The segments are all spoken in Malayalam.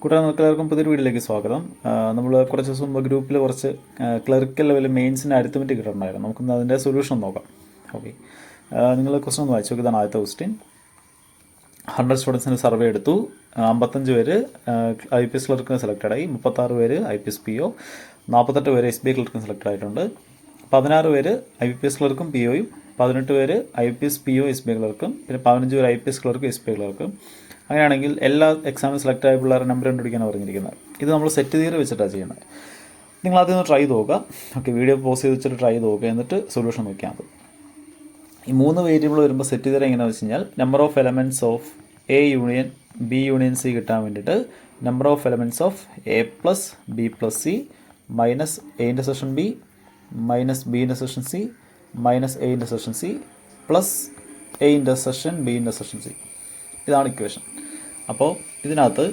കൂട്ടുകാർ നമുക്ക് എല്ലാവർക്കും പുതിയൊരു വീഡിയോയിലേക്ക് സ്വാഗതം. നമ്മൾ കുറച്ച് ദിവസം മുമ്പ് ഗ്രൂപ്പിൽ കുറച്ച് ക്ലറിക്കൽ ലെവലിൽ മെയിൻസിൻ്റെ അരിത്മെറ്റിക് കിട്ടുന്നുണ്ടായിരുന്നു. നമുക്കൊന്ന് അതിൻ്റെ സൊല്യൂഷൻ നോക്കാം. ഓക്കെ, നിങ്ങൾ ക്വസ്റ്റൻ ഒന്ന് വായിച്ചു നോക്കി. ഇതാണ് ആദ്യത്തെ ക്വസ്റ്റ്യൻ. 100 സ്റ്റുഡൻസിന് സർവേ എടുത്തു. 55 പേര് IPS ക്ലർക്കിന് സെലക്റ്റഡ് ആയി, 36 പേര് IPS PO, 48 പേര് SBI ക്ലർക്കിന് സെലക്റ്റഡ് ആയിട്ടുണ്ട്, 16 പേര് IPS ക്ലർക്കും POയും, 18 പേര് IPS PO SBI ക്ലർക്കും, പിന്നെ 15 പേര് IPS ക്ലർക്കും SBI ക്ലർക്കും. അങ്ങനെയാണെങ്കിൽ എല്ലാ എക്സാമിന് സെലക്ട് ആയ പിള്ളേരെ നമ്പർ കണ്ടുപിടിക്കാനാണ് പറഞ്ഞിരിക്കുന്നത്. ഇത് നമ്മൾ സെറ്റ് തിയറി വെച്ചിട്ടാണ് ചെയ്യുന്നത്. നിങ്ങൾ ആദ്യം ഒന്ന് ട്രൈ നോക്കുക. ഓക്കെ, വീഡിയോ പോസ് ചെയ്ത് വെച്ചിട്ട് ട്രൈ നോക്കുക, എന്നിട്ട് സൊല്യൂഷൻ നോക്കിയാൽ മതി. ഈ 3 വേരിയബിൾ വരുമ്പോൾ സെറ്റ് തിയറി എങ്ങനെയാണെന്ന് വെച്ച് കഴിഞ്ഞാൽ number of elements of A union B union C കിട്ടാൻ വേണ്ടിയിട്ട് number of elements of A plus B plus C minus A intersection B minus B intersection C minus A intersection C plus A intersection B intersection C. ഇതാണ് ഇക്വേഷൻ. അപ്പോൾ ഇതിനകത്ത്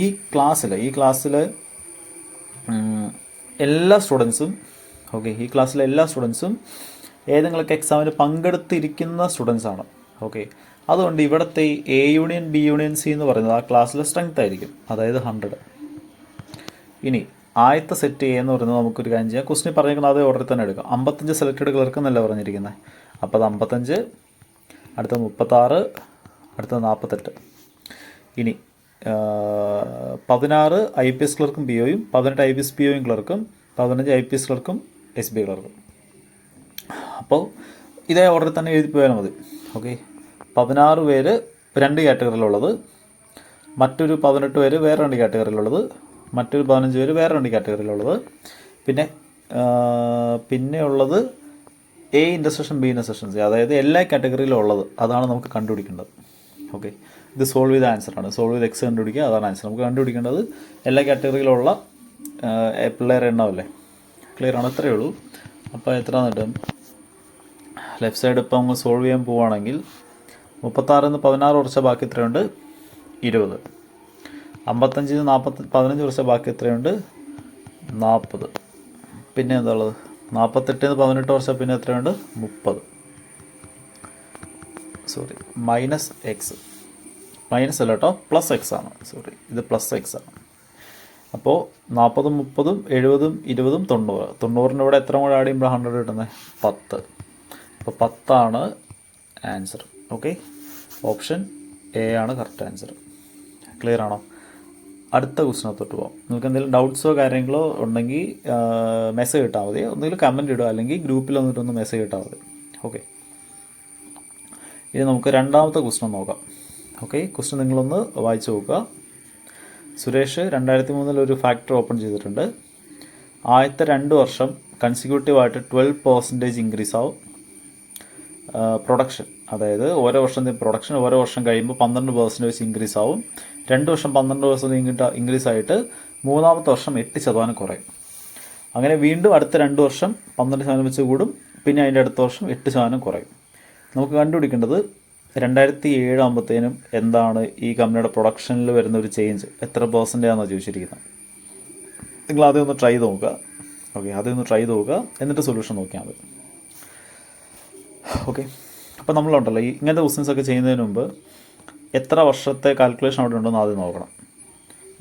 ഈ ക്ലാസ്സിൽ എല്ലാ സ്റ്റുഡൻസും ഈ ക്ലാസ്സിലെ എല്ലാ സ്റ്റുഡൻസും ഏതെങ്കിലും എക്സാമിന് പങ്കെടുത്തിരിക്കുന്ന സ്റ്റുഡൻസാണ്. ഓക്കെ, അതുകൊണ്ട് ഇവിടുത്തെ A union B union C എന്ന് പറയുന്നത് ആ ക്ലാസ്സിലെ സ്ട്രെങ്ത് ആയിരിക്കും, അതായത് 100. ഇനി ആദ്യത്തെ സെറ്റ് A എന്ന് പറയുന്നത് നമുക്കൊരു കാര്യം ചെയ്യാം. ക്വസ്റ്റിന് പറഞ്ഞിരിക്കുന്നത് അതേ ഓർഡറിൽ തന്നെ എടുക്കാം. 55 സെലക്റ്റഡ് ക്ലർക്ക് എന്നല്ല പറഞ്ഞിരിക്കുന്നത്. അപ്പോൾ അത് 55, അടുത്ത 36, അടുത്ത 48. ഇനി 16 IPS ക്ലർക്കും POയും, 18 IPS POയും ക്ലർക്കും, 15 IPS ക്ലർക്കും SBI ക്ലർക്കും. അപ്പോൾ ഇതേ ഓർഡറിൽ തന്നെ എഴുതി പോയാൽ മതി. ഓക്കെ, 16 പേര് 2 കാറ്റഗറിയിലുള്ളത്, മറ്റൊരു 18 പേര് വേറെ 2 കാറ്റഗറിയിലുള്ളത്, മറ്റൊരു 15 പേര് വേറെ 2 കാറ്റഗറിയിലുള്ളത്, പിന്നെ ഉള്ളത് A intersection B intersection C, അതായത് എല്ലാ കാറ്റഗറിയിലും ഉള്ളത്. അതാണ് നമുക്ക് കണ്ടുപിടിക്കേണ്ടത്. ഓക്കെ, ഇത് സോൾവ് ചെയ്ത ആൻസറാണ്. സോൾവ് ചെയ്ത് എക്സ് കണ്ടുപിടിക്കുക, അതാണ് ആൻസർ. നമുക്ക് കണ്ടുപിടിക്കേണ്ടത് എല്ലാ കാറ്റഗറിയിലുള്ള പിള്ളേരെ എണ്ണമല്ലേ. ക്ലിയർ ആണ്? ഇത്രയേ ഉള്ളൂ. അപ്പോൾ എത്ര കിട്ടും? ലെഫ്റ്റ് സൈഡ് ഇപ്പോൾ നമ്മൾ സോൾവ് ചെയ്യാൻ പോവുകയാണെങ്കിൽ 36 16 കുറച്ച ബാക്കി എത്രയുണ്ട്? 20. 55 15 കുറച്ച ബാക്കി എത്രയുണ്ട്? 40. പിന്നെ എന്താ ഉള്ളത്? 48 18 കുറച്ച പിന്നെ എത്രയുണ്ട്? 30. Sorry, minus X. മൈനസ് അല്ല കേട്ടോ, പ്ലസ് എക്സ് ആണ്. സോറി, ഇത് പ്ലസ് എക്സ് ആണ്. അപ്പോൾ 40 30 70 20 90. 90-ൻ്റെ കൂടെ എത്ര കൂടെ ആഡ് ചെയ്യുമ്പോൾ 100 കിട്ടുന്നത്? 10. അപ്പോൾ 10 ആൻസർ. ഓക്കെ, ഓപ്ഷൻ A ആണ് കറക്റ്റ് ആൻസർ. ക്ലിയർ ആണോ? അടുത്ത ക്വസ്റ്റിനകത്തോട്ട് പോകാം. നിങ്ങൾക്ക് എന്തെങ്കിലും ഡൗട്ട്സോ കാര്യങ്ങളോ ഉണ്ടെങ്കിൽ മെസ്സേജ് ഇട്ടാൽ മതി. ഒന്നുകിൽ കമൻറ്റ് ഇടുക, അല്ലെങ്കിൽ ഗ്രൂപ്പിൽ വന്നിട്ടൊന്ന് മെസ്സേജ് ഇട്ടാൽ മതി. ഓക്കെ, ഇനി നമുക്ക് രണ്ടാമത്തെ ക്വസ്റ്റ്യൻ നോക്കാം. ഓക്കെ, ക്വസ്റ്റ്യൻ നിങ്ങളൊന്ന് വായിച്ചു നോക്കുക. സുരേഷ് 2003 ഒരു ഫാക്ടറി ഓപ്പൺ ചെയ്തിട്ടുണ്ട്. ആദ്യത്തെ 2 വർഷം കൺസിക്യൂട്ടീവായിട്ട് 12% ഇൻക്രീസ് ആവും പ്രൊഡക്ഷൻ. അതായത് ഓരോ വർഷം പ്രൊഡക്ഷൻ ഓരോ വർഷം കഴിയുമ്പോൾ 12% ഇൻക്രീസ് ആവും. 2 വർഷം 12% ഇൻക്രീസ് ആയിട്ട് 3-ാമത്തെ വർഷം 8% കുറയും. അങ്ങനെ വീണ്ടും അടുത്ത 2 വർഷം 12% വെച്ച് കൂടും. പിന്നെ അതിൻ്റെ അടുത്ത വർഷം 8% കുറയും. നമുക്ക് കണ്ടുപിടിക്കേണ്ടത് 2007 ആകുമ്പോഴത്തേനും എന്താണ് ഈ കമ്പനിയുടെ പ്രൊഡക്ഷനിൽ വരുന്ന ഒരു ചേഞ്ച്, എത്ര % ആണെന്ന് ചോദിച്ചിരിക്കുന്നത്. നിങ്ങൾ ആദ്യം ഒന്ന് ട്രൈ നോക്കുക. ഓക്കെ, ആദ്യം ഒന്ന് ട്രൈ നോക്കുക, എന്നിട്ട് സൊല്യൂഷൻ നോക്കിയാൽ മതി. ഓക്കെ, അപ്പോൾ നമ്മളുണ്ടല്ലോ ഈ ഇങ്ങനത്തെ ക്വസ്റ്റ്യൻസൊക്കെ ചെയ്യുന്നതിന് മുമ്പ് എത്ര വർഷത്തെ കാൽക്കുലേഷൻ അവിടെ ഉണ്ടെന്ന് ആദ്യം നോക്കണം.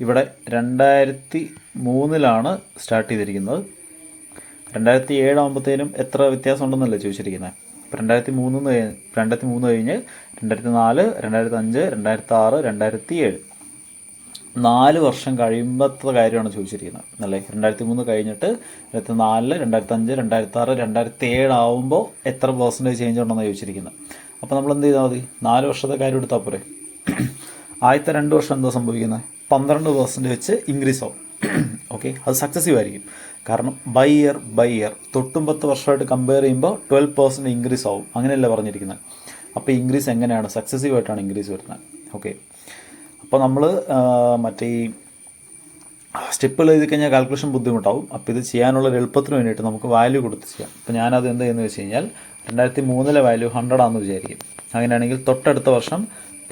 ഇവിടെ 2003 സ്റ്റാർട്ട് ചെയ്തിരിക്കുന്നത്. 2007 ആകുമ്പോഴത്തേനും എത്ര വ്യത്യാസം ഉണ്ടെന്നല്ലേ ചോദിച്ചിരിക്കുന്നത്. ഇപ്പോൾ 2003 കഴിഞ്ഞ് 2004 2005 2006 2007 4 വർഷം കഴിയുമ്പോഴത്തെ കാര്യമാണ് ചോദിച്ചിരിക്കുന്നത് അല്ലേ. 2003 കഴിഞ്ഞിട്ട് 2004 2005 2006 2007 ആകുമ്പോൾ എത്ര % ചേഞ്ച് ഉണ്ടെന്ന് ചോദിച്ചിരിക്കുന്നത്. അപ്പോൾ നമ്മൾ എന്ത് ചെയ്താൽ മതി? 4 വർഷത്തെ കാര്യം എടുത്താൽ പോരെ. ആദ്യത്തെ 2 വർഷം എന്താ സംഭവിക്കുന്നത്? 12% വെച്ച് ഇൻക്രീസ് ആവും. ഓക്കെ, അത് സക്സസീവ് ആയിരിക്കും. കാരണം ബൈ ഇയർ തൊട്ടും 10 വർഷമായിട്ട് കമ്പയർ ചെയ്യുമ്പോൾ 12% ഇൻക്രീസ് ആവും. അങ്ങനെയല്ല പറഞ്ഞിരിക്കുന്നത്. അപ്പോൾ ഇൻക്രീസ് എങ്ങനെയാണ്? സക്സസീവ് ആയിട്ടാണ് ഇൻക്രീസ് വരുന്നത്. ഓക്കെ, അപ്പോൾ നമ്മൾ മറ്റേ ഈ സ്റ്റെപ്പുകൾ എഴുതി കഴിഞ്ഞാൽ കാൽക്കുലേഷൻ ബുദ്ധിമുട്ടാവും. അപ്പോൾ ഇത് ചെയ്യാനുള്ള ഒരു എളുപ്പത്തിന് വേണ്ടിയിട്ട് നമുക്ക് വാല്യൂ കൊടുത്ത് ചെയ്യാം. അപ്പോൾ ഞാനത് എന്ത് ചെയ്യുന്നത് വെച്ച് കഴിഞ്ഞാൽ 2003 വാല്യൂ 100 ആണെന്ന് വിചാരിക്കും. അങ്ങനെയാണെങ്കിൽ തൊട്ടടുത്ത വർഷം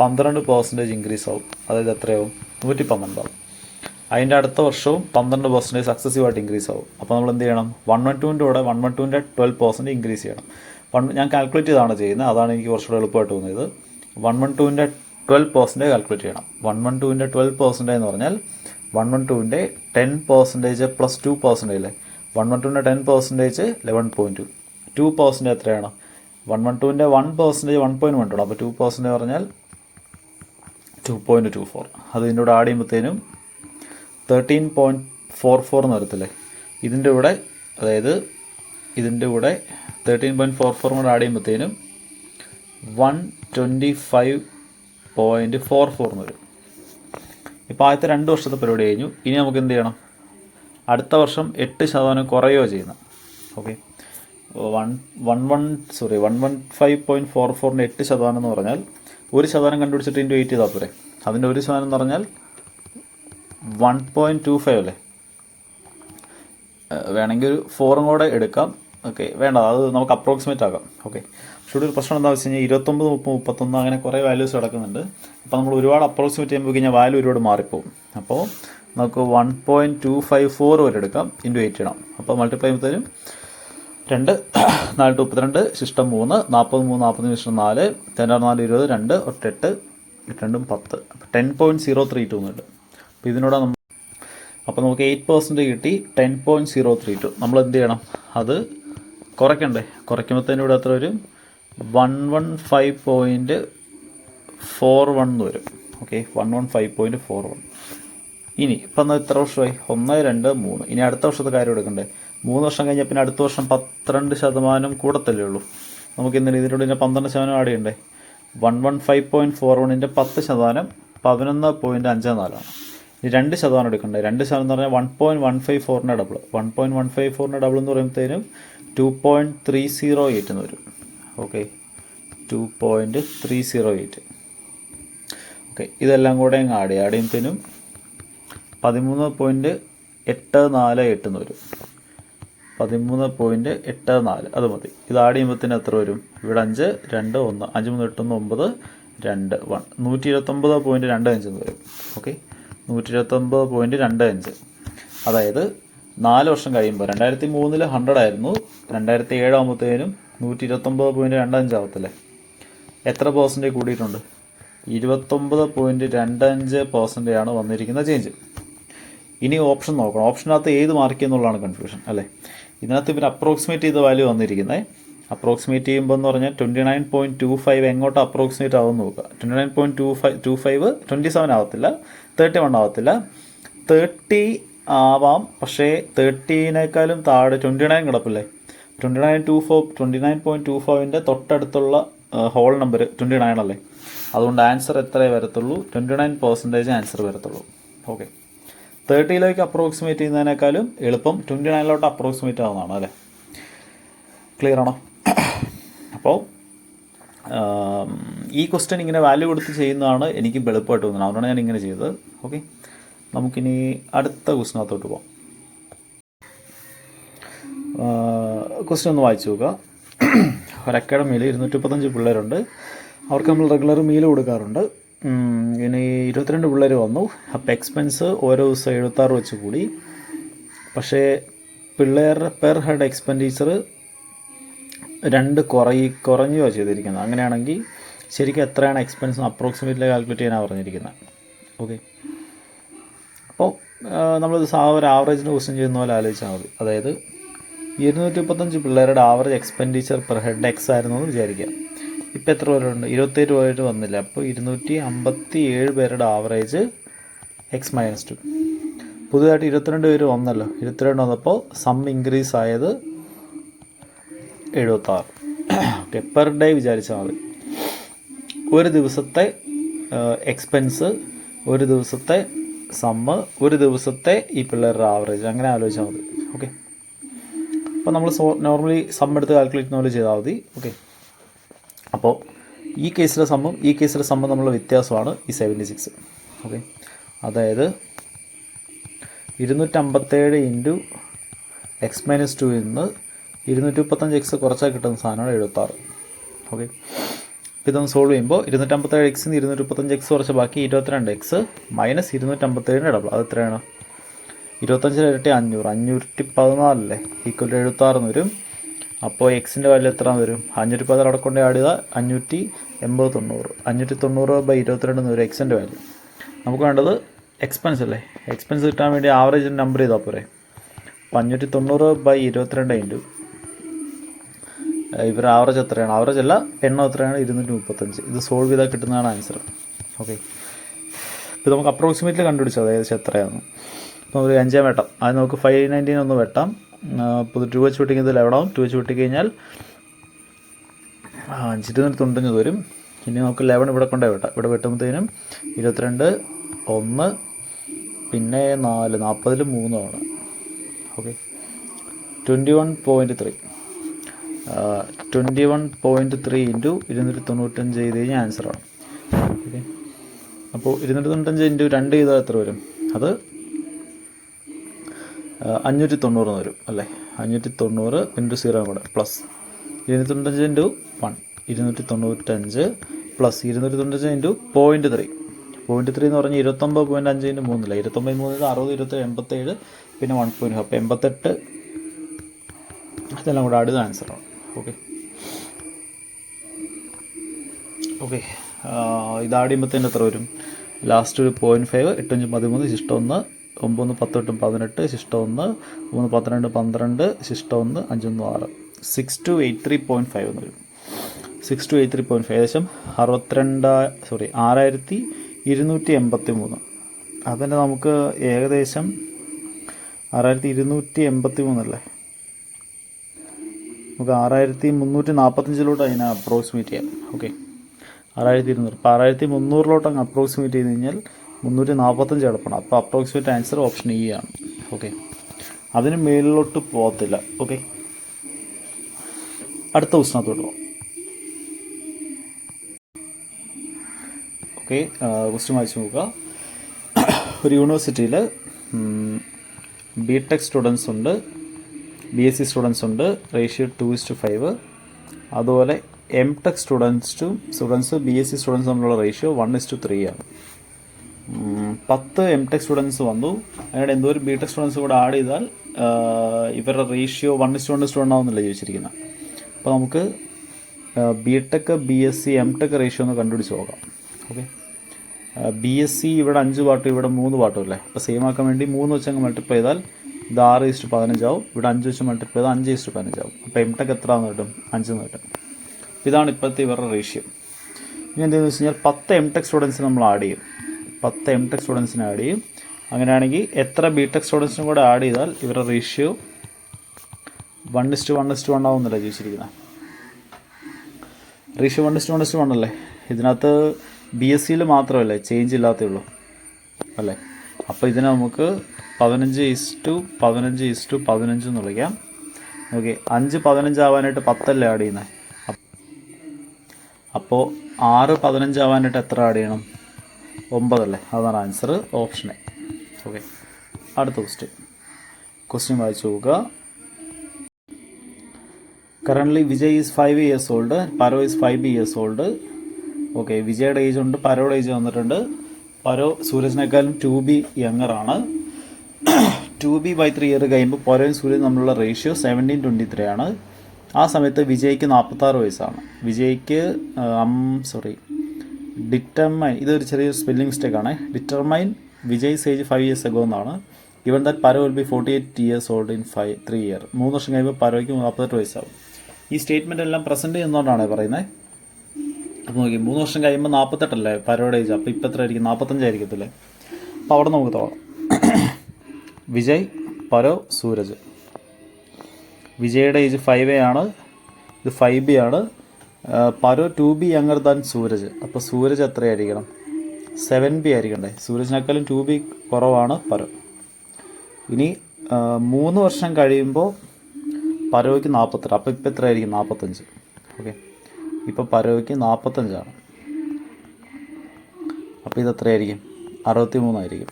12% ഇൻക്രീസ് ആവും. അതായത് എത്രയാവും? 112 ആവും. അതിൻ്റെ അടുത്ത വർഷവും 12% സക്സസീവായിട്ട് ഇൻക്രീസ് ആവും. അപ്പോൾ നമ്മൾ എന്ത് ചെയ്യണം? 112-ൻ്റെ കൂടെ 112-ൻ്റെ 12% ഇൻക്രീസ് ചെയ്യണം. ഞാൻ കാൽക്കുലേറ്റ് ചെയ്താണ് ചെയ്യുന്നത്. അതാണ് എനിക്ക് കുറച്ചുകൂടെ എളുപ്പമായിട്ട് തോന്നിയത്. 112-ൻ്റെ 12% കാൽക്കുലേറ്റ് ചെയ്യണം. 112ൻ്റെ 12% എന്ന് പറഞ്ഞാൽ 112ൻ്റെ 10% പ്ലസ് 2% അല്ലേ. 112ൻ്റെ 10% 11.2. 2% എത്രയാണ്? 112ൻ്റെ 1% 1.1 അപ്പോൾ 2% പറഞ്ഞാൽ 2.24. അത് ഇതിൻ്റെ കൂടെ ആഡ് ചെയ്യുമ്പോഴത്തേനും 13.44 എന്ന് വരത്തില്ലേ. ഇതിൻ്റെ കൂടെ അതായത് ഇതിൻ്റെ കൂടെ 13.44 കൂടെ ആഡ് ചെയ്യുമ്പോഴത്തേനും 125.44 എന്ന് വരും. ഇപ്പോൾ ആദ്യത്തെ 2 വർഷത്തെ പരിപാടി കഴിഞ്ഞു. ഇനി നമുക്ക് എന്ത് ചെയ്യണം? അടുത്ത വർഷം 8% കുറയുകയോ ചെയ്യുന്നത്. ഓക്കെ, 115.44ൻ്റെ 8% എന്ന് പറഞ്ഞാൽ 1% കണ്ടുപിടിച്ചിട്ട് ഇൻറ്റു 8 ചെയ്താൽ പോരെ. അതിൻ്റെ 1% എന്ന് പറഞ്ഞാൽ 1.25 അല്ലേ. വേണമെങ്കിൽ ഒരു 4 കൂടെ എടുക്കാം. ഓക്കെ, വേണ്ട, അത് നമുക്ക് അപ്രോക്സിമേറ്റ് ആക്കാം. ഓക്കെ, പക്ഷേ ഇവിടെ ഒരു പ്രശ്നം എന്താണെന്ന് വെച്ച് കഴിഞ്ഞാൽ 29, 30, 31 അങ്ങനെ കുറേ വാല്യൂസ് കിടക്കുന്നുണ്ട്. അപ്പോൾ നമ്മൾ ഒരുപാട് അപ്രോക്സിമേറ്റ് ചെയ്യുമ്പോൾ കഴിഞ്ഞാൽ വാല്യൂ ഒരുപാട് മാറിപ്പോകും. അപ്പോൾ നമുക്ക് 1.254 വരെ എടുക്കാം, ഇൻറ്റു 8 ഇടാം. അപ്പോൾ മൾട്ടിപ്ലൈ ചെയ്യുമ്പോഴത്തേനും 2 4 32 ശിഷ്ടം 3 43 40 ശിഷ്ടം 4 10 4 20 2 8 8 10 10.032 എന്നുണ്ട്. അപ്പോൾ ഇതിനോട് നമ്മൾ അപ്പോൾ നമുക്ക് 8% കിട്ടി. 10.032 നമ്മൾ എന്ത് ചെയ്യണം? അത് കുറയ്ക്കണ്ടേ? കുറയ്ക്കുമ്പോഴത്തേനും ഇവിടെ എത്ര വരും? 115.41 എന്ന് വരും. ഓക്കെ, 115.41. ഇനി ഇപ്പം എത്ര വർഷമായി? 1 2 3. ഇനി അടുത്ത വർഷത്തെ കാര്യം എടുക്കണ്ടേ? 3 വർഷം കഴിഞ്ഞാൽ പിന്നെ അടുത്ത വർഷം 12% കൂടത്തല്ലേ ഉള്ളൂ. നമുക്ക് ഇന്നലെ ഇതിനോട് പിന്നെ 12% ആഡ് ചെയ്യണ്ടേ? 115.41ൻ്റെ 10% 11.54 ഇനി 2% എടുക്കണ്ടേ? 2% എന്ന് പറഞ്ഞാൽ 1.154ൻ്റെ ഡബിൾ. 1.154ൻ്റെ ഡബിൾ എന്ന് പറയുമ്പോഴത്തേനും 2.308 എന്ന് വരും. ഓക്കെ, 2.308. ഓക്കെ, ഇതെല്ലാം കൂടെ അങ്ങ് ആഡ് ചെയ്യുമ്പോഴത്തേനും 13.848 എന്ന് വരും. 13.84 അത് മതി. ഇത് ആഡ് ചെയ്യുമ്പോഴത്തേനും എത്ര വരും? ഇവിടെ 5 2 1 5 3 8 1 9 2 1 129.25 എന്ന് വരും. ഓക്കെ, 129.25. അതായത് 4 വർഷം കഴിയുമ്പോൾ 2003 100 ആയിരുന്നു, 2007 ആകുമ്പോഴത്തേനും 129.25 ആവത്തില്ലേ. എത്ര പെർസെൻറ്റേജ് കൂടിയിട്ടുണ്ട്? 29.25% വന്നിരിക്കുന്ന ചേഞ്ച്. ഇനി ഓപ്ഷൻ നോക്കണം. ഓപ്ഷനകത്ത് ഏത് മാർക്ക് എന്നുള്ളതാണ് കൺഫ്യൂഷൻ അല്ലേ. ഇതിനകത്ത് ഇവർ അപ്രോക്സിമേറ്റ് ചെയ്ത വാല്യൂ വന്നിരിക്കുന്നത്. അപ്രോക്സിമേറ്റ് ചെയ്യുമ്പോൾ എന്ന് പറഞ്ഞാൽ 29.25 എങ്ങോട്ട് അപ്രോക്സിമേറ്റ് ആവുമെന്ന് നോക്കുക. 29.25 27 ആവത്തില്ല, 31 ആവത്തില്ല, 30 ആവാം. പക്ഷേ 30നേക്കാളും താഴെ 29 കിടപ്പില്ലേ. 29.25ൻ്റെ തൊട്ടടുത്തുള്ള ഹോൾ നമ്പർ 29 അല്ലേ. അതുകൊണ്ട് ആൻസർ എത്രയേ വരത്തുള്ളൂ? 29% ആൻസർ വരത്തുള്ളൂ. ഓക്കെ, 30ലേക്ക് അപ്രോക്സിമേറ്റ് ചെയ്യുന്നതിനേക്കാളും എളുപ്പം 29ലോട്ട് അപ്രോക്സിമേറ്റ് ആവുന്നതാണ് അല്ലേ. ക്ലിയർ ആണോ? അപ്പോൾ ഈ ക്വസ്റ്റ്യൻ ഇങ്ങനെ വാല്യൂ കൊടുത്ത് ചെയ്യുന്നതാണ് എനിക്ക് എളുപ്പമായിട്ട് തോന്നുന്നത്. അതുകൊണ്ടാണ് ഞാൻ ഇങ്ങനെ ചെയ്തത്. ഓക്കെ, നമുക്കിനി അടുത്ത ക്വസ്റ്റിനകത്തോട്ട് പോകാം. ക്വസ്റ്റ്യൻ ഒന്ന് വായിച്ചു നോക്കുക. ഒരു അക്കാഡമിയിൽ 235 പിള്ളേരുണ്ട്. അവർക്ക് നമ്മൾ റെഗുലർ മീൽ കൊടുക്കാറുണ്ട്. ഇനി 22 പിള്ളേർ വന്നു. അപ്പോൾ എക്സ്പെൻസ് ഓരോ ദിവസം 76 വെച്ച് കൂടി. പക്ഷേ പിള്ളേരുടെ പെർ ഹെഡ് എക്സ്പെൻഡിച്ചർ 2 കുറഞ്ഞോ ചെയ്തിരിക്കുന്നത്. അങ്ങനെയാണെങ്കിൽ ശരിക്കും എത്രയാണ് എക്സ്പെൻസ് അപ്രോക്സിമേറ്റ്ലി കാൽക്കുലേറ്റ് ചെയ്യാനാണ് പറഞ്ഞിരിക്കുന്നത്. ഓക്കെ, അപ്പോൾ നമ്മളിത് ഒരു ആവറേജിന് ക്വസ്റ്റ്യൻ ചെയ്യുന്ന പോലെ ആലോചിച്ചാൽ മതി. അതായത് 235 പിള്ളേരുടെ average expenditure per head X ആയിരുന്നു എന്ന് വിചാരിക്കുക. ഇപ്പോൾ എത്ര പേരുണ്ട്? 27 പേര് വന്നില്ല. അപ്പോൾ 257 പേരുടെ ആവറേജ് എക്സ് -2. പുതുതായിട്ട് 22 പേര് വന്നല്ലോ. 22 വന്നപ്പോൾ സം ഇൻക്രീസ് ആയത് 76. ഓക്കെ, പെർ ഡേ വിചാരിച്ചാൽ മതി. ഒരു ദിവസത്തെ എക്സ്പെൻസ്, ഒരു ദിവസത്തെ സമ്മ്, ഒരു ദിവസത്തെ ഈ പിള്ളേരുടെ ആവറേജ്, അങ്ങനെ ആലോചിച്ചാൽ മതി. ഓക്കെ, അപ്പോൾ നമ്മൾ നോർമലി സം എടുത്ത് കാൽക്കുലേറ്റ് ചെയ്യുന്ന പോലെ ചെയ്താൽ മതി. ഓക്കെ, അപ്പോൾ ഈ കേസിലെ സമ്മും ഈ കേസിലെ സമ്മും തമ്മിലുള്ള വ്യത്യാസമാണ് ഈ 76. ഓക്കെ, അതായത് 257 ഇൻറ്റു എക്സ് -2 നിന്ന് 235 എക്സ് കുറച്ചാൽ കിട്ടുന്ന സാധനമാണ് 76. ഓക്കെ, ഇതൊന്ന് സോൾവ് ചെയ്യുമ്പോൾ 257 എക്സിന് 235 എക്സ് കുറച്ച് ബാക്കി 22 എക്സ് മൈനസ് 257 ഡബിൾ. അത് എത്രയാണ്? 25 ഇരട്ടി 500, 514 ഈക്വൽ 76 എന്ന് വരും. അപ്പോൾ എക്സിൻ്റെ വാല്യൂ എത്ര വരും? 514 അവിടെ കൊണ്ട് ആഡ് ചെയ്താൽ 80 90 590/22 ഒരു എക്സിൻ്റെ വാല്യൂ. നമുക്ക് വേണ്ടത് എക്സ്പെൻസ് അല്ലേ. എക്സ്പെൻസ് കിട്ടാൻ വേണ്ടി ആവറേജ് നമ്പർ ചെയ്താൽ പോരെ. അപ്പോൾ 590/22 ഇൻറ്റു ഇവർ ആവറേജ് എത്രയാണ്, ആവറേജ് അല്ല എണ്ണം എത്രയാണ്, 235. ഇത് സോൾവ് ചെയ്താൽ കിട്ടുന്നതാണ് ആൻസർ. ഓക്കെ, ഇപ്പോൾ നമുക്ക് അപ്രോക്സിമേറ്റ്ലി കണ്ടുപിടിച്ചത് ഏകദേശം എത്രയാണ്. അപ്പോൾ ഒരു 5 വെട്ടാം. അത് നമുക്ക് 519 ഒന്ന് വെട്ടാം. ഇപ്പോൾ 2 വെച്ച് വെട്ടിക്കുന്നത് 11 ആവും. 2 വെച്ച് വെട്ടിക്കഴിഞ്ഞാൽ 5 വരും. ഇനി നമുക്ക് 11 ഇവിടെ കൊണ്ടേ വെട്ടാം. ഇവിടെ വെട്ടുമ്പോഴത്തേനും 22 1 പിന്നെ 4 40 3 ആണ്. ഓക്കെ, 21.3 ഇൻറ്റു 295 ചെയ്ത് കഴിഞ്ഞാൽ ആൻസറാണ്. ഓക്കെ, അപ്പോൾ 295 ഇൻറ്റു 2 ചെയ്താൽ എത്ര വരും? അത് 590 വരും അല്ലേ. 590 ഇൻറ്റു 0 കൂടെ പ്ലസ് 295 ഇൻറ്റു 1 295 പ്ലസ് 295 ഇൻറ്റു 0.3 എന്ന് പറഞ്ഞാൽ 29.5 ഇൻറ്റു 3 അല്ലേ. 29 60 27 87 പിന്നെ 1.5 അപ്പോൾ 88. ഇതെല്ലാം കൂടെ ആഡ് ചെയ്ത ആൻസറാണ്. ഓക്കെ ഓക്കെ ഇത് ആഡ് ചെയ്യുമ്പോഴത്തേന് എത്ര വരും? ലാസ്റ്റ് ഒരു 0.5 8 5 13 ശിഷ്ടം 1 9 10 8 18 ശിഷ്ടം 1 3 12 12 ശിഷ്ടം 1 5 1 6 6283.5 എന്ന് വരും. 6283.5 ഏകദേശം 6283. അതിന് നമുക്ക് ഏകദേശം 6283 അല്ലേ. നമുക്ക് 6345 അതിനെ അപ്രോക്സിമേറ്റ് ചെയ്യാം. ഓക്കെ, 6200. അപ്പോൾ 6300 അങ്ങ് അപ്രോക്സിമേറ്റ് ചെയ്ത് കഴിഞ്ഞാൽ 345 കിടപ്പണം. അപ്പോൾ അപ്രോക്സിമേറ്റ് ആൻസർ ഓപ്ഷൻ ഇ ആണ്. ഓക്കെ, അതിന് മേളിലോട്ട് പോകത്തില്ല. ഓക്കെ, അടുത്ത ക്വസ്റ്റിനകത്തോട്ട് പോകാം. ഓക്കെ, ക്വസ്റ്റ്യൻ വായിച്ച് നോക്കുക. ഒരു യൂണിവേഴ്സിറ്റിയിൽ ബിടെക് സ്റ്റുഡൻസ് ഉണ്ട്, BSc സ്റ്റുഡൻസ് ഉണ്ട്, റേഷ്യോ 2:5. അതുപോലെ എംടെക് സ്റ്റുഡൻസ് BSc സ്റ്റുഡൻസ് തമ്മിലുള്ള റേഷ്യോ 1:3 ആണ്. 10 എംടെക് സ്റ്റുഡൻസ് വന്നു. അതിനിടെ എന്തോ ഒരു ബിടെക് സ്റ്റുഡൻസ് കൂടെ ആഡ് ചെയ്താൽ ഇവരുടെ റേഷ്യോ 1:1 ആവുന്നില്ല ചോദിച്ചിരിക്കുന്നത്. അപ്പോൾ നമുക്ക് ബിടെക് BSc എംടെക് റേഷ്യോ ഒന്ന് കണ്ടുപിടിച്ച് നോക്കാം. ഓക്കെ, BSc ഇവിടെ 5 പാട്ടും ഇവിടെ 3 പാട്ടും അല്ലേ. അപ്പോൾ സെയിം ആക്കാൻ വേണ്ടി 3 വെച്ച് അങ്ങ് മൾട്ടിപ്ലൈ ചെയ്താൽ ഇത് 6:15 ആവും. ഇവിടെ 5 വെച്ച് മൾട്ടിപ്ലൈ ചെയ്താൽ 5:15 ആവും. അപ്പോൾ എംടെക് എത്ര ആണെന്ന് കിട്ടും? 5 കിട്ടും. ഇതാണ് ഇപ്പോഴത്തെ ഇവരുടെ റേഷ്യോ. ഇനി എന്താണെന്ന് വെച്ച് കഴിഞ്ഞാൽ 10 എംടെക് സ്റ്റുഡൻസിന് നമ്മൾ ആഡ് ചെയ്യും. 10 എംടെക് സ്റ്റുഡൻസിന് ആഡ് ചെയ്യും. അങ്ങനെയാണെങ്കിൽ എത്ര ബിടെക് സ്റ്റുഡൻസിനും കൂടെ ആഡ് ചെയ്താൽ ഇവരുടെ റേഷ്യോ 1:1 ആവുന്നില്ല ചോദിച്ചിരിക്കുന്നത്. റേഷ്യോ 1:1 അല്ലേ. ഇതിനകത്ത് BScയിൽ മാത്രമല്ലേ ചേഞ്ച് ഇല്ലാത്തേ ഉള്ളൂ അല്ലേ. അപ്പോൾ ഇതിനെ നമുക്ക് 15:15:15 എന്ന് വിളിക്കാം. ഓക്കെ, 5:15 ആവാനായിട്ട് 10 അല്ലേ ആഡ് ചെയ്യുന്നത്. അപ്പോൾ 6:15 ആവാനായിട്ട് എത്ര ആഡ് ചെയ്യണം? 9 അല്ലേ. അതാണ് ആൻസർ, ഓപ്ഷൻ എ. ഓക്കെ, അടുത്ത ക്വസ്റ്റ്യൻ വായിച്ചു നോക്കുക. Currently Vijay is 5 years old, Paro is 5 years old. Okay, വിജയുടെ ഏജ് ഉണ്ട്, പരോയുടെ ഏജ് വന്നിട്ടുണ്ട്. പരോ സൂരജിനേക്കാളും 2B യങ്ങറാണ്. 2B/3 ഇയർ കഴിയുമ്പോൾ പരോയും സൂരജും തമ്മിലുള്ള റേഷ്യോ 17:23 ആണ്. ആ സമയത്ത് വിജയ്ക്ക് 46 വയസ്സാണ്. വിജയ്ക്ക് ഡിറ്റർമൈൻ, ഇതൊരു ചെറിയൊരു സ്പെല്ലിംഗ് മിസ്റ്റേക്കാണ്. Determine Vijay's age 5 years ago എന്നാണ്. Given that Paro will be 48 years old in 3 years. 3 വർഷം കഴിയുമ്പോൾ പരോയ്ക്ക് 48 വയസ്സാവും. ഈ സ്റ്റേറ്റ്മെൻ്റ് എല്ലാം പ്രസൻറ്റ് ചെയ്യുന്നതുകൊണ്ടാണ് പറയുന്നത്. അപ്പോൾ നോക്കി, 3 വർഷം കഴിയുമ്പോൾ 48 അല്ലേ പരോയുടെ ഏജ്. അപ്പോൾ ഇപ്പോൾ എത്ര ആയിരിക്കും? 45 ആയിരിക്കത്തില്ലേ. അപ്പോൾ അവിടെ നമുക്ക് തോന്നാം. വിജയ്, പരോ, സൂരജ്. വിജയുടെ ഏജ് 5A ആണ്, ഇത് 5B ആണ്. പരോ 2B യങ്ങർ ദാൻ സൂരജ്. അപ്പോൾ സൂരജ് എത്രയായിരിക്കണം? 7B ആയിരിക്കണ്ടേ. സൂരജിനേക്കാളും 2B കുറവാണ് പരോ. ഇനി 3 വർഷം കഴിയുമ്പോൾ പരോയ്ക്ക് 48. അപ്പോൾ ഇപ്പോൾ എത്ര ആയിരിക്കും? 45. ഓക്കെ, ഇപ്പോൾ പരോയ്ക്ക് 45 ആണ്. അപ്പോൾ ഇത് എത്രയായിരിക്കും? 63 ആയിരിക്കും.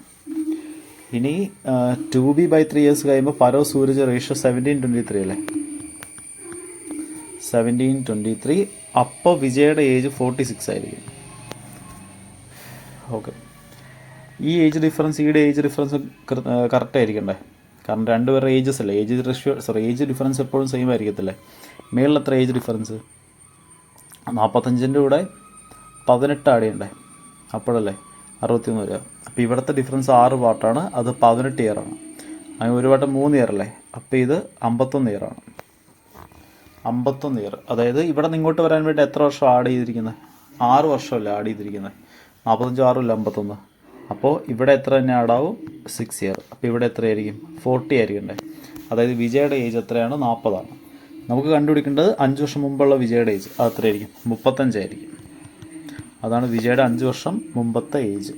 ഇനി 2B/3 years കഴിയുമ്പോൾ പരോ സൂരജ് റേഷ്യോ 17:23 അല്ലേ. 17:23. അപ്പോൾ വിജയുടെ ഏജ് 46 ആയിരിക്കും. ഓക്കെ, ഈ ഏജ് ഡിഫറൻസ് കറക്റ്റ് ആയിരിക്കണ്ടേ. കാരണം രണ്ടുപേരുടെ ഏജസ് അല്ലേ. ഏജ് ഡിഫറൻസ് എപ്പോഴും സെയിം ആയിരിക്കത്തില്ലേ. മേളിൽ എത്ര ഏജ് ഡിഫറൻസ്? 45ൻ്റെ കൂടെ 18 ആഡ് ചെയ്യണ്ടേ, അപ്പോഴല്ലേ 61 വരിക. അപ്പോൾ ഇവിടുത്തെ ഡിഫറൻസ് 6 പാർട്ടാണ്, അത് 18 ഇയറാണ്. അങ്ങനെ ഒരു വട്ടം 3 ഇയർ അല്ലേ, അപ്പോൾ ഇത് 51 ഇയറാണ്. 51 ഇയർ, അതായത് ഇവിടെ നിന്ന് ഇങ്ങോട്ട് വരാൻ വേണ്ടി എത്ര വർഷം ആഡ് ചെയ്തിരിക്കുന്നത്? 6 വർഷമല്ലേ ആഡ് ചെയ്തിരിക്കുന്നത്. 45 6 ഇല്ല 51. അപ്പോൾ ഇവിടെ എത്ര തന്നെ ആഡാവും? 6 ഇയർ. അപ്പോൾ ഇവിടെ എത്രയായിരിക്കും? 40 ആയിരിക്കണ്ടേ. അതായത് വിജയുടെ ഏജ് എത്രയാണ്? 40 നമുക്ക് കണ്ടുപിടിക്കേണ്ടത് 5 വർഷം മുമ്പുള്ള വിജയുടെ ഏജ് അത് എത്രയായിരിക്കും? 35 ആയിരിക്കും. അതാണ് വിജയുടെ 5 വർഷം മുമ്പത്തെ ഏജ്.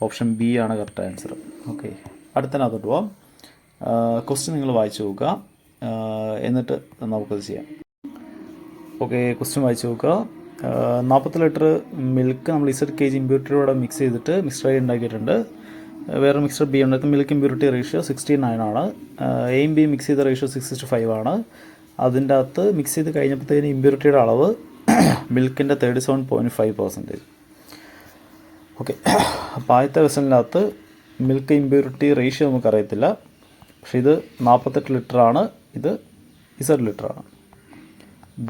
ഓപ്ഷൻ ബി ആണ് കറക്റ്റ് ആൻസർ. ഓക്കെ, അടുത്തതിനകത്തോട്ട് പോവാം. ക്വസ്റ്റ്യൻ നിങ്ങൾ വായിച്ചു നോക്കുക, എന്നിട്ട് നമുക്കത് ചെയ്യാം. ഓക്കെ, ക്വസ്റ്റ്യൻ വായിച്ചു നോക്കുക. 40 ലിറ്റർ മിൽക്ക് നമ്മൾ kg ഇമ്പ്യൂരിറ്റിയോടെ മിക്സ് ചെയ്തിട്ട് മിക്സ്ചറായി ഉണ്ടാക്കിയിട്ടുണ്ട്. വേറെ മിക്സ്ചർ ബി ഉണ്ട്. മിൽക്ക് ഇമ്പ്യൂരിറ്റി റേഷ്യോ 69 ആണ്. എയും ബി മിക്സ് ചെയ്ത റേഷ്യോ 6:5 ആണ്. അതിൻ്റെ അകത്ത് മിക്സ് ചെയ്ത് കഴിഞ്ഞപ്പോഴത്തേന് ഇമ്പ്യൂരിറ്റിയുടെ അളവ് മിൽക്കിൻ്റെ 37.5%. ഓക്കെ, അപ്പോൾ ആദ്യത്തെ വെസലിനകത്ത് മിൽക്ക് ഇമ്പ്യൂരിറ്റി റേഷ്യോ നമുക്കറിയത്തില്ല. പക്ഷേ ഇത് 48 ലിറ്ററാണ്, ഇത് Z ലിറ്ററാണ്.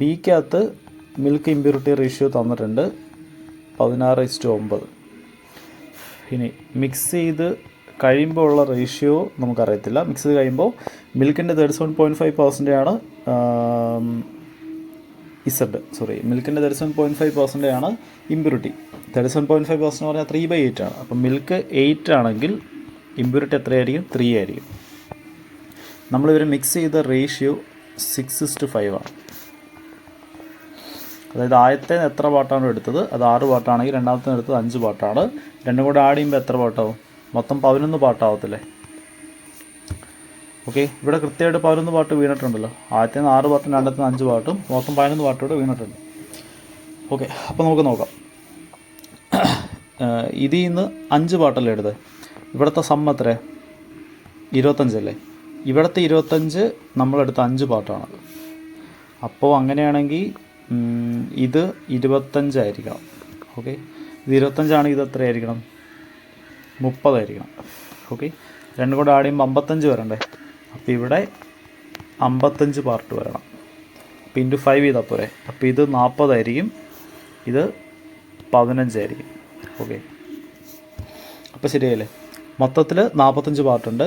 ബിക്കകത്ത് മിൽക്ക് ഇമ്പ്യൂരിറ്റി റേഷ്യോ തന്നിട്ടുണ്ട് 16:9. ഇനി മിക്സ് ചെയ്ത് കഴിയുമ്പോൾ ഉള്ള റേഷ്യോ നമുക്കറിയത്തില്ല. മിക്സ് ചെയ്ത് കഴിയുമ്പോൾ മിൽക്കിൻ്റെ 37.5% ആണ് മിൽക്കിൻ്റെ 37.5% ആണ് ഇമ്പ്യൂരിറ്റി. 37.5% എന്ന് പറഞ്ഞാൽ 3/8 ആണ്. അപ്പം മിൽക്ക് 8 ആണെങ്കിൽ ഇമ്പ്യൂരിറ്റി എത്രയായിരിക്കും? 3 ആയിരിക്കും. നമ്മളിവർ മിക്സ് ചെയ്ത റേഷ്യോ 6:5 ആണ്. അതായത് ആദ്യത്തെ എത്ര പാട്ടാണ് എടുത്തത്? അത് 6 പാട്ടാണെങ്കിൽ രണ്ടാമത്തെ എടുത്തത് 5 പാട്ടാണ്. രണ്ടും കൂടെ ആഡ് ചെയ്യുമ്പോൾ എത്ര പാട്ടാവും? മൊത്തം 11 പാട്ടാവത്തില്ലേ? ഓക്കെ, ഇവിടെ കൃത്യമായിട്ട് 11 പാട്ട് വീണിട്ടുണ്ടല്ലോ. ആദ്യത്തെ 6 പാട്ടും രണ്ടാമത്തെ 5 പാട്ടും മൊത്തം 11 പാട്ടോട് വീണിട്ടുണ്ട്. ഓക്കെ, അപ്പോൾ നമുക്ക് നോക്കാം. ഇതിൽ നിന്ന് 5 പാട്ടല്ലേ എടുത്തത്. ഇവിടുത്തെ സം എത്ര? 25 അല്ലേ. ഇവിടുത്തെ 25 നമ്മളെടുത്ത 5 പാട്ടാണ്. അപ്പോൾ അങ്ങനെയാണെങ്കിൽ ഇത് 25 ആയിരിക്കണം. ഓക്കെ, ഇത് 25 ആണെങ്കിൽ ഇത് എത്ര ആയിരിക്കണം? 30 ആയിരിക്കണം. ഓക്കെ, രണ്ടും കൂടെ ആഡ് ചെയ്യുമ്പോൾ 55 വരണ്ടേ. അപ്പോൾ ഇവിടെ 55 പാർട്ട് വരണം. അപ്പോൾ ഇൻറ്റു 5 ചെയ്താൽ പോരെ. അപ്പോൾ ഇത് 40 ആയിരിക്കും, ഇത് 15 ആയിരിക്കും. ഓക്കെ, അപ്പോൾ ശരിയല്ലേ? മൊത്തത്തിൽ 45 പാട്ടുണ്ട്.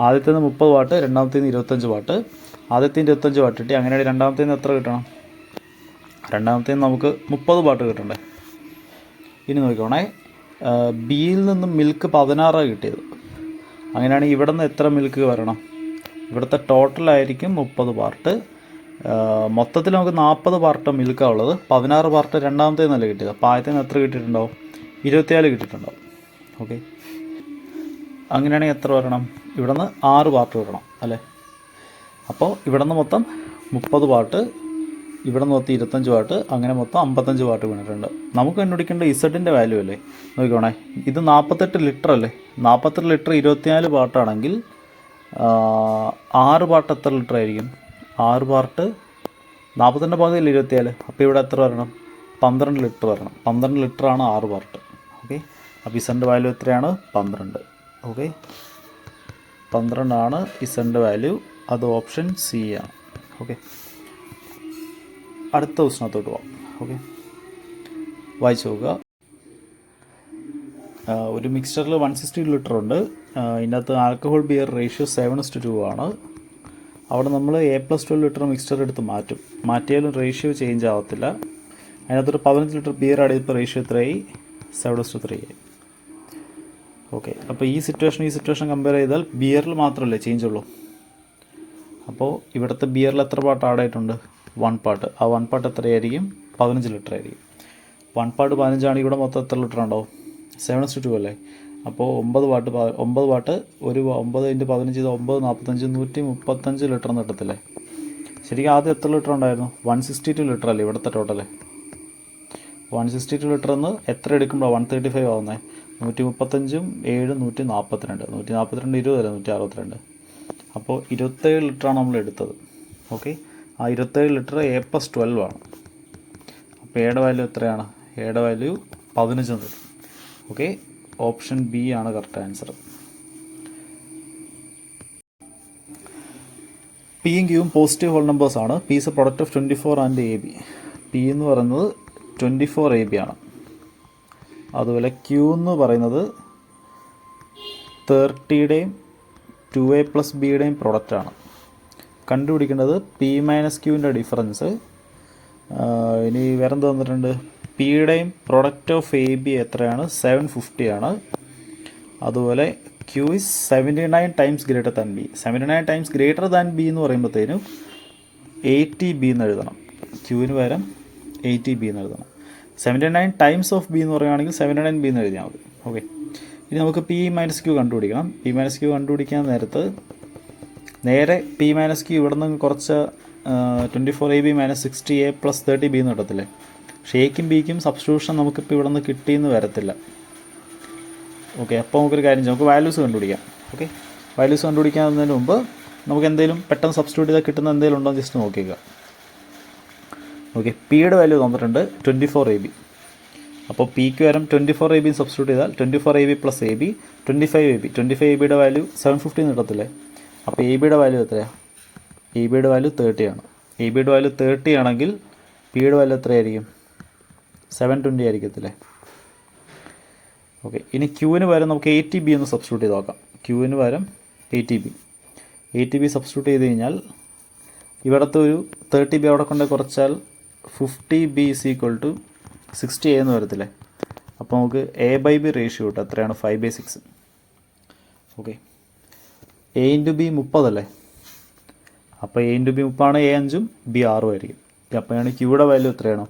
ആദ്യത്തേന്ന് 30 പാട്ട്, രണ്ടാമത്തേന്ന് 25 പാട്ട്. ആദ്യത്തേന്ന് 25 പാട്ട് കിട്ടി. അങ്ങനെയാണെങ്കിൽ രണ്ടാമത്തേന്ന് എത്ര കിട്ടണം? രണ്ടാമത്തേന്ന് നമുക്ക് 30 പാട്ട് കിട്ടണ്ടേ. ഇനി നോക്കിക്കോണേ, ബിയിൽ നിന്നും മിൽക്ക് 16 കിട്ടിയത്. അങ്ങനെയാണെങ്കിൽ ഇവിടെ നിന്ന് എത്ര മിൽക്ക് വരണം? ഇവിടുത്തെ ടോട്ടലായിരിക്കും 30 പാർട്ട്. മൊത്തത്തിൽ നമുക്ക് 40 പാർട്ട് മിൽക്കാണ് ഉള്ളത്. 16 പാർട്ട് രണ്ടാമത്തെ നല്ല കിട്ടിയത്. അപ്പോൾ ആദ്യത്തേന്ന് എത്ര കിട്ടിയിട്ടുണ്ടാവും? 24 കിട്ടിയിട്ടുണ്ടാവും. ഓക്കെ, അങ്ങനെയാണെങ്കിൽ എത്ര വരണം? ഇവിടെ നിന്ന് 6 പാർട്ട് വരണം അല്ലേ. അപ്പോൾ ഇവിടെ നിന്ന് മൊത്തം 30 പാർട്ട്, ഇവിടെ നിന്ന് മൊത്തം 25 പാർട്ട്, അങ്ങനെ മൊത്തം 55 പാർട്ട് വീണിട്ടുണ്ട്. നമുക്ക് കണ്ടുപിടിക്കേണ്ട ഇസഡിൻ്റെ വാല്യൂ അല്ലേ. നോക്കിക്കോണേ, ഇത് 48 ലിറ്റർ അല്ലേ. 48 ലിറ്റർ 24 പാർട്ടാണെങ്കിൽ 6 പാർട്ട് എത്ര ലിറ്റർ ആയിരിക്കും? 6 പാർട്ട് 42 പകുതിയല്ലേ 24. അപ്പോൾ ഇവിടെ എത്ര വരണം? 12 ലിറ്റർ വരണം. 12 ലിറ്ററാണ് 6 പാർട്ട്. ഓക്കെ, അപ്പോൾ ഇസഡിൻ്റെ വാല്യൂ എത്രയാണ്? 12. ഓക്കെ, 12 ആണ് ഇസഡിൻ്റെ വാല്യൂ. അത് ഓപ്ഷൻ സി ആണ്. ഓക്കെ, അടുത്ത ക്വസ്റ്റിനകത്തോട്ട് പോകാം. ഓക്കെ, വായിച്ചു നോക്കുക. ഒരു മിക്സ്ചറിൽ 160 ലിറ്റർ ഉണ്ട്. ഇതിനകത്ത് ആൽക്കഹോൾ ബിയർ റേഷ്യോ 7:2 ആണ്. അവിടെ നമ്മൾ A+12 ലിറ്റർ മിക്സ്ചർ എടുത്ത് മാറ്റിയാലും റേഷ്യോ ചേഞ്ച് ആവത്തില്ല. അതിനകത്തൊരു 15 ലിറ്റർ ബിയർ ആഡ് ചെയ്തപ്പോൾ റേഷ്യോ എത്രയായി? 7:3 ആയി. ഓക്കെ, അപ്പോൾ ഈ സിറ്റുവേഷൻ കമ്പയർ ചെയ്താൽ ബിയറിൽ മാത്രമല്ലേ ചേഞ്ച് ഉള്ളൂ. അപ്പോൾ ഇവിടുത്തെ ബിയറിൽ എത്ര പാർട്ട് ആഡ് ആയിട്ടുണ്ട്? 1 പാർട്ട്. ആ 1 പാർട്ട് എത്രയായിരിക്കും? 15 ലിറ്റർ ആയിരിക്കും. 1 പാർട്ട് 15 ആണെങ്കിൽ ഇവിടെ മൊത്തം എത്ര ലിറ്റർ ഉണ്ടാവും? 7:2 അല്ലേ. അപ്പോൾ 9 പാർട്ട് ഒരു 9 × 15 9 45 135 ലിറ്റർ കിട്ടത്തില്ലേ. ശരിക്കും ആദ്യം എത്ര ലിറ്റർ ഉണ്ടായിരുന്നു? 162 ലിറ്റർ അല്ലേ ഇവിടുത്തെ ടോട്ടല്. 162 ലിറ്ററിൽ നിന്ന് എത്ര എടുക്കുമ്പോൾ 135 ആവുന്നത്? 135ഉം 7ഉം 142. 142 20 അല്ലേ 162. അപ്പോൾ 27 ലിറ്ററാണ് നമ്മൾ എടുത്തത്. ഓക്കെ, ആ 27 ലിറ്റർ A+12 ആണ്. അപ്പോൾ എയുടെ വാല്യൂ എത്രയാണ്? എയുടെ വാല്യൂ 15 തരും. ഓക്കെ, ഓപ്ഷൻ ബി ആണ് കറക്റ്റ് ആൻസർ. പിയും ക്യൂവും പോസിറ്റീവ് ഹോൾ നമ്പേഴ്സ് ആണ്. P is A product of 24 and AB. P എന്ന് പറയുന്നത് 24 AB ആണ്. അതുപോലെ ക്യൂ എന്ന് പറയുന്നത് 30യുടെയും 2a + bയുടെയും പ്രൊഡക്റ്റാണ്. കണ്ടുപിടിക്കേണ്ടത് പി മൈനസ് ക്യൂവിൻ്റെ ഡിഫറൻസ്. ഇനി വേറെ എന്ത് തന്നിട്ടുണ്ട്? പിയുടെയും പ്രൊഡക്റ്റ് ഓഫ് എ ബി എത്രയാണ്? 750 ആണ്. അതുപോലെ Q is 79 times greater than B. 79 times greater than B എന്ന് പറയുമ്പോഴത്തേനും 80b എന്ന് എഴുതണം. ക്യൂവിന് പകരം 80b എന്ന് എഴുതണം. 79 ടൈംസ് ഓഫ് ബി എന്ന് പറയുകയാണെങ്കിൽ 79b എന്ന് എഴുതിയാൽ മതി. ഓക്കെ, ഇനി നമുക്ക് പി മൈനസ് ക്യൂ കണ്ടുപിടിക്കണം. പി മൈനസ് ക്യൂ കണ്ടുപിടിക്കാൻ നേരത്ത് നേരെ പി മൈനസ് ക്യൂ ഇവിടെ നിന്ന് കുറച്ച് 24ab - 60a + 30b എന്ന് കിട്ടത്തില്ലേ? പക്ഷേ എക്കും ബിക്കും സബ്സ്റ്റിറ്റ്യൂഷൻ നമുക്കിപ്പോൾ ഇവിടെ നിന്ന് കിട്ടിയെന്ന് വരത്തില്ല. ഓക്കെ, അപ്പോൾ നമുക്കൊരു കാര്യം ചെയ്യാം, നമുക്ക് വാല്യൂസ് കണ്ടുപിടിക്കാം. ഓക്കെ, വാല്യൂസ് കണ്ടുപിടിക്കുന്നതിന് മുമ്പ് നമുക്ക് എന്തെങ്കിലും പെട്ടെന്ന് സബ്സ്റ്റിറ്റ്യൂട്ട് ചെയ്താൽ കിട്ടുന്ന എന്തെങ്കിലും ഉണ്ടോ എന്ന് ജസ്റ്റ് നോക്കിക്കുക. ഓക്കെ, പിയുടെ വാല്യൂ തന്നിട്ടുണ്ട് 24ab. അപ്പോൾ പിക്ക് വരും 24ab സബ്സ്റ്റിറ്റ്യൂട്ട് ചെയ്താൽ 24ab + ab 25ab. 25abയുടെ വാല്യൂ 750 എന്ന് കിട്ടത്തില്ലേ? അപ്പോൾ എ ബിയുടെ വാല്യൂ എത്രയാണ്? എ ബിയുടെ വാല്യൂ 30 ആണ്. എ ബിയുടെ വാല്യൂ 30 ആണെങ്കിൽ പിയുടെ വാല്യൂ എത്രയായിരിക്കും? 720 ആയിരിക്കത്തില്ലേ? ഓക്കെ, ഇനി ക്യൂവിന് പകരം നമുക്ക് 80b ഒന്ന് സബ്സ്റ്റിറ്റ്യൂട്ട് ചെയ്ത് നോക്കാം. ക്യൂവിന് പകരം 80b സബ്സ്റ്റിറ്റ്യൂട്ട് ചെയ്ത് കഴിഞ്ഞാൽ ഇവിടുത്തെ ഒരു 30b അവിടെ കൊണ്ട് കുറച്ചാൽ 50b = 60a എന്ന് വരത്തില്ലേ? അപ്പോൾ നമുക്ക് a/b റേഷ്യോ കിട്ടും. എത്രയാണ്? 5/6. ഓക്കെ, a × b 30 അല്ലേ? അപ്പോൾ a × b 30 ആണ്, a 5ഉം b 6ഉം ആയിരിക്കും. അപ്പോഴാണ് ക്യൂയുടെ വാല്യൂ എത്രയാണ്?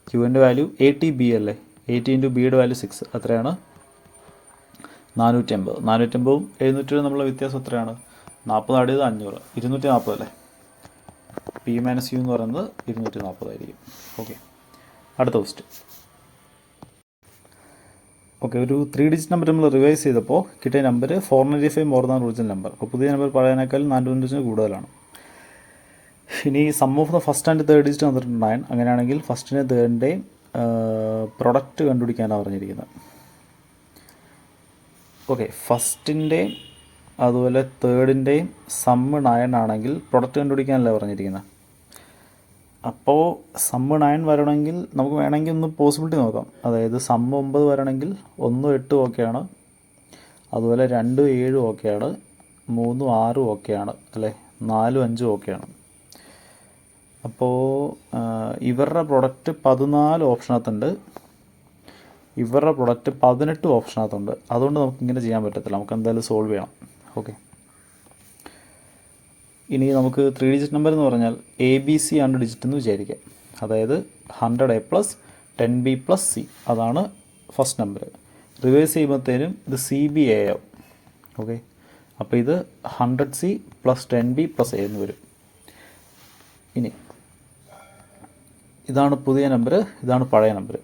ക്യൂവിൻ്റെ വാല്യൂ 80b അല്ലേ? 80 × ബിയുടെ വാല്യൂ 6 എത്രയാണ്? 450. 450ഉം 720 തമ്മിലുള്ള വ്യത്യാസം എത്രയാണ്? 40 ആഡ് ചെയ്ത് 500, 240 അല്ലേ? പി മൈനസ് യു എന്ന് പറയുന്നത് 240 ആയിരിക്കും. ഓക്കെ, അടുത്ത ക്വസ്റ്റ്യൻ. ഓക്കെ, ഒരു 3 ഡിജിറ്റ് നമ്പർ നമ്മൾ റിവൈസ് ചെയ്തപ്പോൾ കിട്ടിയ number 495 more than original number. അപ്പോൾ പുതിയ നമ്പർ പഴയതിനേക്കാൾ 425 കൂടുതലാണ്. ഇനി sum of the first and third digit തന്നിട്ടുണ്ട് 9. അങ്ങനെയാണെങ്കിൽ ഫസ്റ്റിൻ്റെ തേർഡിൻ്റെയും പ്രൊഡക്റ്റ് കണ്ടുപിടിക്കാനാണ് പറഞ്ഞിരിക്കുന്നത്. ഓക്കെ, ഫസ്റ്റിൻ്റെയും അതുപോലെ തേർഡിൻ്റെയും സമ്മ് 9 ആണെങ്കിൽ പ്രൊഡക്റ്റ് കണ്ടുപിടിക്കാനല്ലേ പറഞ്ഞിരിക്കുന്നത്. അപ്പോൾ സമ്മ് 9 വരണമെങ്കിൽ നമുക്ക് വേണമെങ്കിൽ ഒന്ന് പോസിബിലിറ്റി നോക്കാം. അതായത് സമ്മ് 9 വരണമെങ്കിൽ 1 8 ഓക്കെയാണ്, അതുപോലെ 2 7 ഓക്കെയാണ്, 3 6 ഓക്കെയാണ് അല്ലേ, 4 5 ഓക്കെയാണ്. അപ്പോൾ ഇവരുടെ പ്രൊഡക്റ്റ് 14 ഓപ്ഷനകത്തുണ്ട്, ഇവരുടെ പ്രൊഡക്റ്റ് 18 ഓപ്ഷനകത്തുണ്ട്. അതുകൊണ്ട് നമുക്കിങ്ങനെ ചെയ്യാൻ പറ്റത്തില്ല, നമുക്ക് എന്തായാലും സോൾവ് ചെയ്യണം. ഓക്കെ, ഇനി നമുക്ക് 3 ഡിജിറ്റ് നമ്പർ എന്ന് പറഞ്ഞാൽ ABC ആണ് ഡിജിറ്റ് എന്ന് വിചാരിക്കാം. അതായത് 100A + 10B + C അതാണ് ഫസ്റ്റ് നമ്പർ. റിവേഴ്സ് ചെയ്യുമ്പോഴത്തേനും ഇത് CBA ആവും. ഓക്കെ, അപ്പോൾ ഇത് 100C + 10B + A എന്ന് വരും. ഇനി ഇതാണ് പുതിയ നമ്പർ, ഇതാണ് പഴയ നമ്പർ.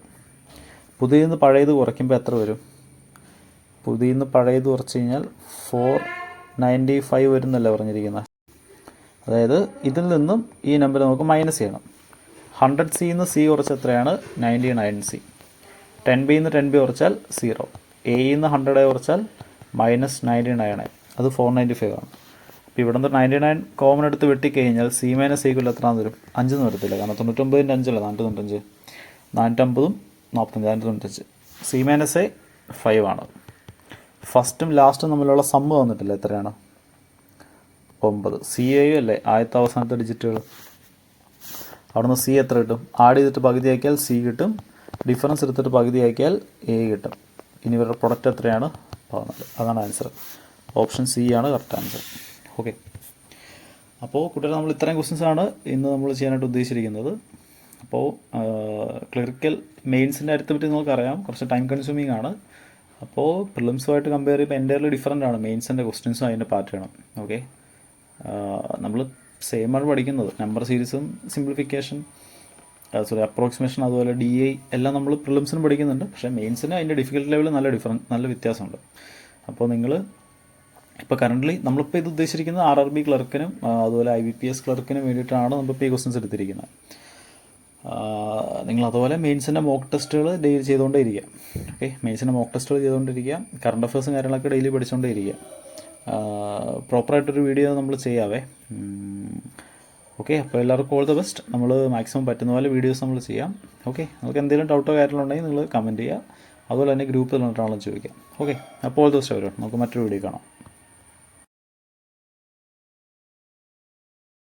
പുതിയന്ന് പഴയത് കുറയ്ക്കുമ്പോൾ എത്ര വരും? പുതിയന്ന് പഴയത് കുറച്ച് കഴിഞ്ഞാൽ 495 വരുന്നല്ലേ പറഞ്ഞിരിക്കുന്നത്. അതായത് ഇതിൽ നിന്നും ഈ നമ്പർ നമുക്ക് മൈനസ് ചെയ്യണം. 100C നിന്ന് C കുറച്ച് എത്രയാണ്? 99C. 10B നിന്ന് 10B കുറച്ചാൽ 0. A നിന്ന് 100A കുറച്ചാൽ -99, അത് 495 ആണ്. അപ്പോൾ ഇവിടെ നിന്ന് 99 കോമൺ എടുത്ത് വെട്ടിക്കഴിഞ്ഞാൽ C - A = എത്രയാണെന്ന് വരും? 5 എന്ന് വരത്തില്ല, കാരണം 99ൻ്റെ 5 അല്ല 495. 450ഉം 45, 495. C - A 5 ആണ്. ഫസ്റ്റും ലാസ്റ്റും തമ്മിലുള്ള സമ്മ് വന്നിട്ടില്ല, എത്രയാണ്? 9. CA അല്ലേ ആദ്യത്തെ അവസാനത്തെ ഡിജിറ്റുകൾ. അവിടെ നിന്ന് C എത്ര കിട്ടും? ആഡ് ചെയ്തിട്ട് പകുതിയാക്കിയാൽ C കിട്ടും, ഡിഫറൻസ് എടുത്തിട്ട് പകുതിയാക്കിയാൽ A കിട്ടും. ഇനി ഇവരുടെ പ്രൊഡക്റ്റ് എത്രയാണ്? 14. അതാണ് ആൻസർ. ഓപ്ഷൻ C ആണ് കറക്റ്റ് ആൻസർ. ഓക്കെ, അപ്പോൾ കുട്ടികൾ നമ്മൾ ഇത്രയും ക്വസ്റ്റ്യൻസാണ് ഇന്ന് നമ്മൾ ചെയ്യാനായിട്ട് ഉദ്ദേശിച്ചിരിക്കുന്നത്. അപ്പോൾ ക്ലറിക്കൽ മെയിൻസിൻ്റെ അരിത്തമെറ്റിക് നമുക്കറിയാം, കുറച്ച് ടൈം കൺസ്യൂമിങ് ആണ്. അപ്പോൾ പ്രിലിംസുമായിട്ട് കമ്പയർ ചെയ്യുമ്പോൾ എൻ്റയർലി ഡിഫറൻ്റ് ആണ് മെയിൻസിൻ്റെ ക്വസ്റ്റ്യൻസും അതിൻ്റെ പാറ്റേണും. ഓക്കെ, നമ്മൾ സെയിമാണ് പഠിക്കുന്നത്. നമ്പർ സീരീസും സിംപ്ലിഫിക്കേഷൻ അപ്രോക്സിമേഷൻ അതുപോലെ DI എല്ലാം നമ്മൾ പ്രിലിംസിന് പഠിക്കുന്നുണ്ട്. പക്ഷേ മെയിൻസിന് അതിൻ്റെ ഡിഫിക്കൽട്ടി ലെവൽ നല്ല വ്യത്യാസമുണ്ട്. അപ്പോൾ നിങ്ങൾ ഇപ്പോൾ കറൻ്റ്ലി നമ്മളിപ്പോൾ ഇത് ഉദ്ദേശിച്ചിരിക്കുന്നത് RRB ക്ലർക്കിനും അതുപോലെ IBPS ക്ലർക്കിനും വേണ്ടിയിട്ടാണ് നമ്മളിപ്പോൾ ഈ ക്വസ്റ്റ്യൻസ് എടുത്തിരിക്കുന്നത്. നിങ്ങൾ അതുപോലെ മെയിൻസിൻ്റെ മോക്ക് ടെസ്റ്റുകൾ ഡെയിലി ചെയ്തുകൊണ്ടേ ഇരിക്കുക. ഓക്കെ, മെയിൻസിൻ്റെ മോക്ക് ടെസ്റ്റുകൾ ചെയ്തുകൊണ്ടിരിക്കുക, കറണ്ട് അഫയേഴ്സും കാര്യങ്ങളൊക്കെ ഡെയിലി പഠിച്ചുകൊണ്ടേ ഇരിക്കുക. പ്രോപ്പറായിട്ടൊരു വീഡിയോ നമ്മൾ ചെയ്യാവേ. ഓക്കെ, അപ്പോൾ എല്ലാവർക്കും ഓൾ ദ ബെസ്റ്റ്. നമ്മൾ മാക്സിമം പറ്റുന്ന പോലെ വീഡിയോസ് നമ്മൾ ചെയ്യാം. ഓക്കെ, നിങ്ങൾക്ക് എന്തെങ്കിലും ഡൗട്ടോ കാര്യങ്ങളുണ്ടെങ്കിൽ നിങ്ങൾ കമൻറ്റ് ചെയ്യുക. അതുപോലെ തന്നെ ഗ്രൂപ്പിൽ നിന്നിട്ടാണെങ്കിലും ചോദിക്കാം. ഓക്കെ, അപ്പോൾ ഓൾ ദ ബെസ്റ്റ്. നമുക്ക് മറ്റൊരു വീഡിയോ കാണാം.